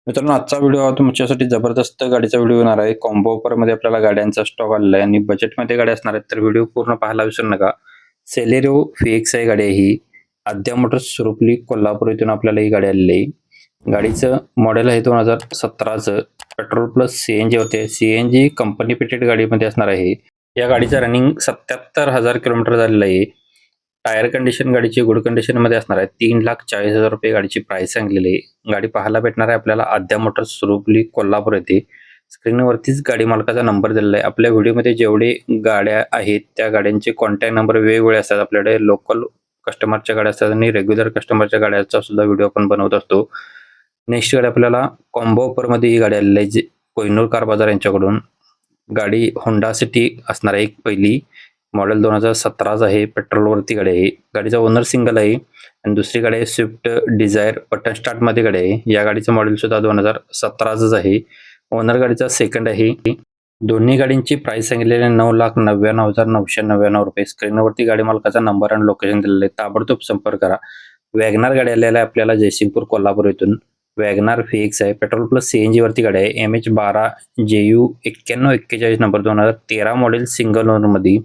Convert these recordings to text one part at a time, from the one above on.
मित्रांनो, आजचा व्हिडिओ हा तुमच्यासाठी जबरदस्त गाडीचा व्हिडिओ येणार आहे. कॉम्बो ऑफरमध्ये आपल्याला गाड्यांचा स्टॉक आलेला आहे आणि बजेटमध्ये गाड्या असणार आहेत. तर व्हिडिओ पूर्ण पाहायला विसरू नका. सेलेरिओ VXI गाडी आहे ही. आद्या मोटर्स सुरुपली कोल्हापूर येथून आपल्याला ही गाडी आलेली आहे. गाडीचं मॉडेल आहे 2017चं. पेट्रोल प्लस CNG होते. CNG कंपनी फिटेड गाडीमध्ये असणार आहे. या गाडीचं रनिंग 77,000 किलोमीटर झालेलं आहे. टायर कंडिशन गाडीची गुड कंडिशनमध्ये असणार आहे. 3,40,000 रुपये गाडीची प्राइस सांगलेली आहे. गाडी पाहायला भेटणार आहे आपल्याला आद्या मोटर्स सुरुपली कोल्हापूर येथे. स्क्रीनवरतीच गाडी मालकाचा नंबर दिलेला आहे. आपल्या व्हिडिओमध्ये जेवढे गाड्या आहेत त्या गाड्यांचे कॉन्टॅक्ट नंबर वेगवेगळे असतात. आपल्याकडे लोकल कस्टमरच्या गाड्या असतात आणि रेग्युलर कस्टमरच्या गाड्याचा सुद्धा व्हिडिओ आपण बनवत असतो. नेक्स्ट गाडी आपल्याला कॉम्बो ऑफरमध्ये ही गाडी आलेली आहे, जी कोहिनूर कार बाजार यांच्याकडून. गाडी होंडा सिटी असणार आहे. एक पहिली मॉडेल 2017चं आहे. पेट्रोलवरती गाडी आहे. गाडीचा ओनर सिंगल आहे आणि दुसरी गाडी आहे स्विफ्ट डिझायर बटन स्टार्टमध्ये गाडी आहे. या गाडीचं मॉडेल सुद्धा 2017चंच आहे. ओनर गाडीचा सेकंड आहे. दोन्ही गाडींची प्राइस सांगितलेली 9,99,999 रुपये. स्क्रीनवरती गाडी मालकाचा नंबर आणि लोकेशन दिलेलं आहे. ताबडतोब संपर्क करा. वॅगनार गाडी आलेला आहे आपल्याला जयसिंगपूर कोल्हापूर येथून. WagonR VXI petrol plus CNG वरती गाडी आहे. MH12 JU 9141 number 2013 model single ओनरमध्ये.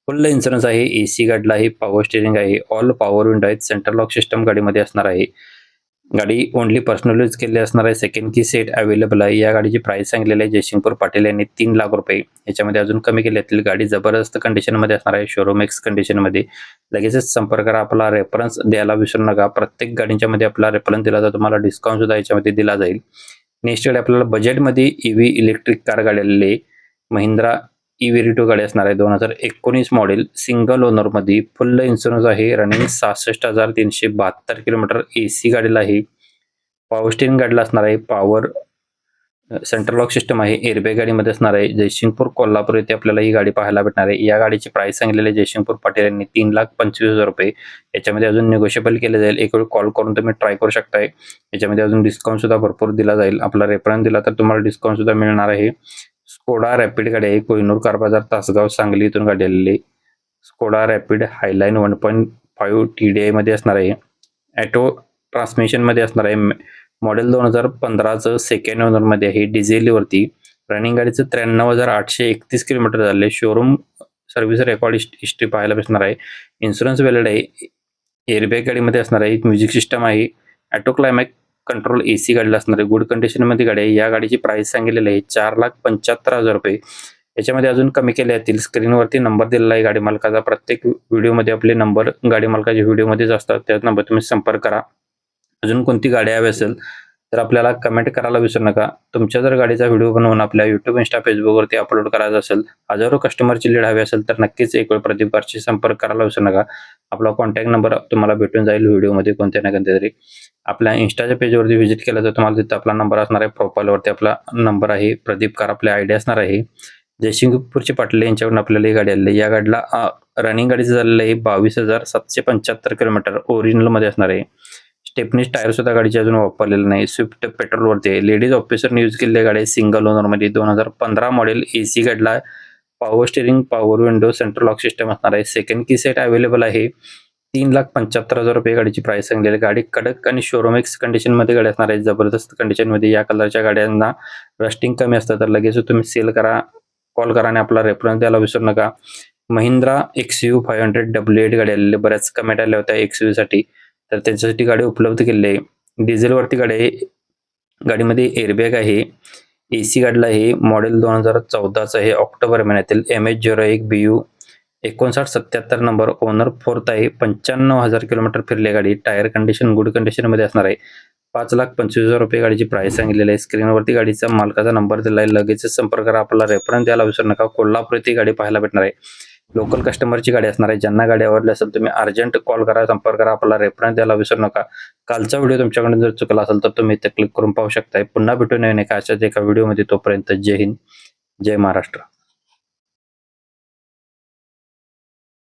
फुल इन्शुरन्स आहे. AC गाडीला आहे. पॉवर स्टिअरिंग आहे. ऑल पॉवर विंडो आहेत. सेंटर लॉक सिस्टम गाडीमध्ये असणार आहे. गाडी ओनली पर्सनल यूज केली असणार आहे. सेकंड की सेट अवेलेबल आहे. या गाडीची प्राइस सांगितलेली आहे जयसिंगपूर पाटील यांनी 3,00,000 रुपये. याच्यामध्ये अजून कमी केले असतील. गाडी जबरदस्त कंडिशनमध्ये असणार आहे. शोरूम एक्स कंडिशनमध्ये. लगेचच संपर्क करा. आपला रेफरन्स द्यायला विसरू नका. प्रत्येक गाडीच्या मध्ये आपला रेफरन्स दिला तर तुम्हाला डिस्काउंट सुद्धा याच्यामध्ये दिला जाईल. नेक्स्ट गाडी आपल्याला बजेटमध्ये EV इलेक्ट्रिक कार गाडी आलेली आहे. महिंद्रा E-Verito गाडी असणार आहे. 2019 मॉडेल सिंगल ओनरमध्ये. फुल इन्शुरन्स आहे. Running 66,372 kilometre. AC गाडीला आहे. पॉवर स्टिअरिंग गाडीला असणार आहे. पॉवर सेंटर लॉक सिस्टम आहे. एअरबॅग गाडीमध्ये असणार आहे. जयसिंगपूर कोल्हापूर येथे आपल्याला ही गाडी पाहायला भेटणार आहे. या गाडीची प्राइस सांगितलेली आहे जयसिंगपूर पाटील यांनी 3,25,000 रुपये. याच्यामध्ये अजून निगोशिएबल केले जाईल. एक वेळ कॉल करून तुम्ही ट्राय करू शकताय. याच्यामध्ये अजून डिस्काउंट सुद्धा भरपूर दिला जाईल. आपला रेफरन्स दिला तर तुम्हाला डिस्काउंट सुद्धा मिळणार आहे. स्कोडा रॅपिड गाडी आहे. कोहिनूर कार बाजार तासगाव सांगली इथून गाडी आलेली. स्कोडा रॅपिड हायलाईन 1.5 TDI मध्ये असणार आहे. ॲटो ट्रान्समिशनमध्ये असणार आहे. मॉडेल 2015चं सेकंड ओनरमध्ये आहे. डिझेलवरती. रनिंग गाडीचं 93,831 किलोमीटर झाले. शोरूम सर्व्हिस रेकॉर्ड हिस्ट्री पाहायला भेटणार आहे. इन्शुरन्स व्हॅलिड आहे. एअरबॅग गाडीमध्ये असणार आहे. म्युझिक सिस्टम आहे. ॲटो क्लायमॅक्स कंट्रोल AC गाडीला असणार आहे. गुड कंडिशनमध्ये गाडी आहे. या गाडीची प्राइस सांगितलेली आहे 4,75,000 रुपये. याच्यामध्ये अजून कमी केले असतील. स्क्रीनवरती नंबर दिलेला आहे गाडी मालकाचा. प्रत्येक व्हिडिओमध्ये आपले नंबर गाडी मालकाच्या व्हिडिओमध्येच असतात. त्याच नंबर तुम्ही संपर्क करा. अजून कोणती गाडी हवी असेल तर आपल्याला कमेंट करायला विसरू नका. तुमच्या जर गाडीचा व्हिडिओ बनवून आपल्या YouTube, Insta, Facebookवरती अपलोड करायचा असेल, हजारो कस्टमरची लीड हवी असेल तर नक्कीच एक वेळ प्रदीप कारशी संपर्क करायला विसरू नका. आपला कॉन्टॅक्ट नंबर तुम्हाला भेटून जाईल व्हिडिओमध्ये कोणत्या ना कोणत्या तरी. आपल्या Instaच्या पेजवरती व्हिजिट केलं तर तुम्हाला तिथं आपला नंबर असणार आहे. प्रोफाईलवरती आपला नंबर आहे. प्रदीप कार आपल्या आयडी असणार आहे. जयसिंगपूरचे पाटील यांच्याकडून आपल्याला ही गाडी आलेली. या गाडीला रनिंग गाडीचं झालेलं आहे 22,775 किलोमीटर. ओरिजिनलमध्ये असणार आहे. स्टेपनीज टायर सुद्धा गाडीची अजून वापरलेलं नाही. स्विफ्ट पेट्रोलवरती आहे. लेडीज ऑफिसरने यूज केलेली गाडी सिंगल ओनरमध्ये. 2015 मॉडेल AC गाडीला. Power steering, power window, centre lock system असणार आहे. सेकंड की सेट अवेलेबल आहे. 3,75,000 रुपये गाडीची प्राइस सांगलेली. गाडी कडक आणि शोरूम एक्स कंडिशनमध्ये गाडी असणार आहे. जबरदस्त कंडिशनमध्ये. या कलरच्या गाड्यांना रस्टिंग कमी असतं तर लगेच तुम्ही सेल करा, कॉल करा आणि आपला रेफरन्स द्यायला विसरू नका. महिंद्रा XUV 500 W8 गाडी आलेली. बऱ्याच कमेंट आल्या होत्या XUV साठी, तर त्यांच्यासाठी गाडी उपलब्ध केलेली आहे. डिझेलवरती गाडी आहे. गाडीमध्ये एअरबॅग आहे. AC गाडीला आहे. मॉडेल 2014चं आहे. ऑक्टोबर महिन्यातील. MH01 BU 5977 number. Owner 4th आहे. 95,000 किलोमीटर फिरले गाडी. टायर कंडिशन गुड कंडिशनमध्ये असणार आहे. 5,25,000 रुपये गाडीची प्राइस सांगितलेली आहे. स्क्रीनवरती गाडीचा मालकाचा नंबर दिला आहे. लगेच संपर्क करा. आपला रेफरन्स द्यायला विसरू नका. कोल्हापूर येथे गाडी पाहायला भेटणार आहे. लोकल कस्टमरची गाडी असणार आहे. ज्यांना गाडी आवडली असेल तुम्ही अर्जंट कॉल करा, संपर्क करा. आपला रेफरन्स द्यायला विसरू नका. कालचा व्हिडिओ तुमच्याकडून जर चुकला असेल तर तुम्ही इथे क्लिक करून पाहू शकताय. पुन्हा भेटून येऊ नका अशाच एका व्हिडिओमध्ये. तोपर्यंत जय हिंद, जय महाराष्ट्र.